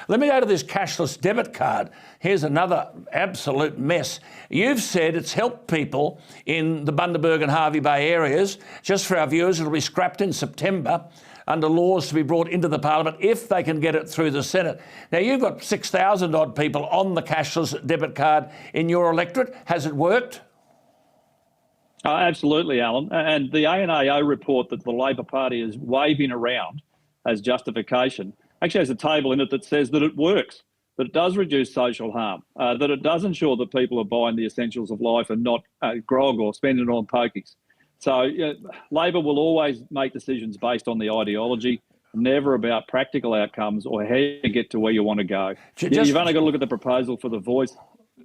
Let me go to this cashless debit card. Here's another absolute mess. You've said it's helped people in the Bundaberg and Hervey Bay areas. Just for our viewers, it'll be scrapped in September under laws to be brought into the Parliament if they can get it through the Senate. Now, you've got 6,000 odd people on the cashless debit card in your electorate. Has it worked? Absolutely, Alan. And the ANAO report that the Labor Party is waving around as justification actually has a table in it that says that it works, that it does reduce social harm, that it does ensure that people are buying the essentials of life and not grog or spending it on pokies. So Labor will always make decisions based on the ideology, never about practical outcomes or how you get to where you want to go. You've only got to look at the proposal for the Voice.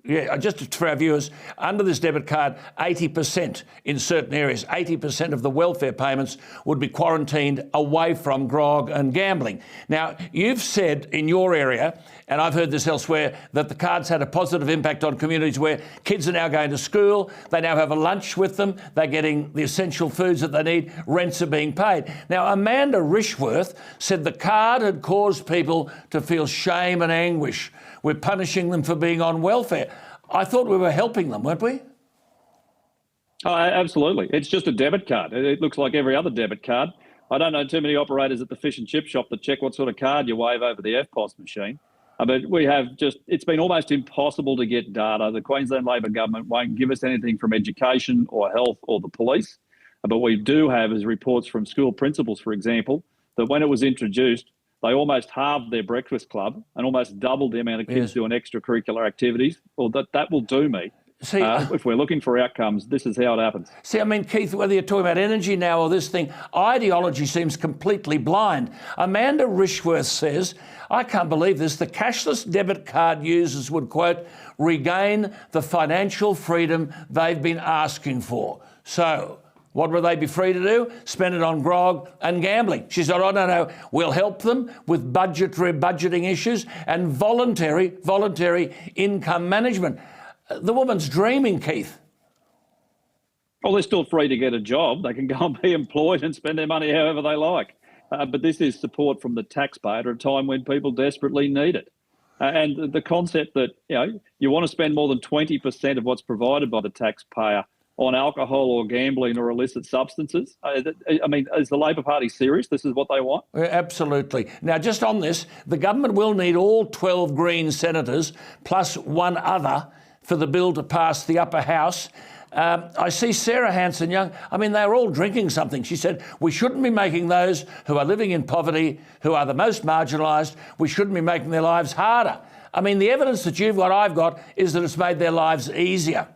Yeah, just for our viewers, under this debit card, 80% in certain areas, 80% of the welfare payments would be quarantined away from grog and gambling. Now, you've said in your area, and I've heard this elsewhere, that the card's had a positive impact on communities where kids are now going to school, they now have a lunch with them, they're getting the essential foods that they need, rents are being paid. Now, Amanda Rishworth said the card had caused people to feel shame and anguish. We're punishing them for being on welfare. I thought we were helping them, weren't we? Oh, absolutely. It's just a debit card. It looks like every other debit card. I don't know too many operators at the fish and chip shop that check what sort of card you wave over the FPOS machine. But it's been almost impossible to get data. The Queensland Labor government won't give us anything from education or health or the police. But what we do have is reports from school principals, for example, that when it was introduced, they almost halved their breakfast club and almost doubled the amount of kids doing extracurricular activities. Well, that will do me. See, if we're looking for outcomes, this is how it happens. See, I mean, Keith, whether you're talking about energy now or this thing, ideology seems completely blind. Amanda Rishworth says, I can't believe this, the cashless debit card users would, quote, regain the financial freedom they've been asking for. So, what would they be free to do? Spend it on grog and gambling. She said, oh, no, we'll help them with budgeting issues and voluntary income management. The woman's dreaming, Keith. Well, they're still free to get a job. They can go and be employed and spend their money however they like. But this is support from the taxpayer at a time when people desperately need it. And the concept that you want to spend more than 20% of what's provided by the taxpayer on alcohol or gambling or illicit substances. I mean, is the Labor Party serious? This is what they want? Absolutely. Now, just on this, the government will need all 12 Green senators plus one other for the bill to pass the upper house. I see Sarah Hanson-Young. I mean, they're all drinking something. She said, we shouldn't be making those who are living in poverty, who are the most marginalised, we shouldn't be making their lives harder. I mean, the evidence that you've got, I've got, is that it's made their lives easier.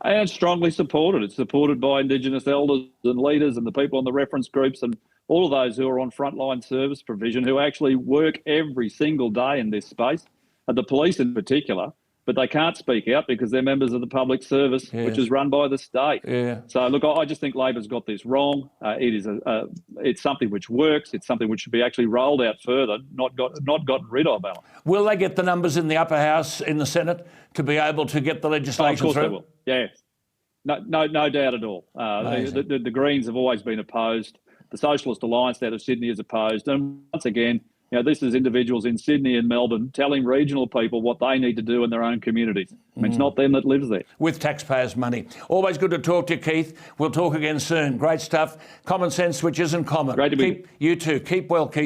And it's strongly supported. It's supported by Indigenous elders and leaders and the people on the reference groups and all of those who are on frontline service provision who actually work every single day in this space, and the police in particular, but they can't speak out because they're members of the public service, which is run by the state. Yeah. So, look, I just think Labor's got this wrong. It's something which works. It's something which should be actually rolled out further, not gotten rid of, Alan. Will they get the numbers in the upper house, in the Senate, to be able to get the legislation through? Of course they will, yes. No doubt at all. The Greens have always been opposed. The Socialist Alliance out of Sydney is opposed. And once again, this is individuals in Sydney and Melbourne telling regional people what they need to do in their own communities. I mean, it's not them that lives there. With taxpayers' money. Always good to talk to you, Keith. We'll talk again soon. Great stuff. Common sense, which isn't common. Great to be. You too. Keep well, Keith.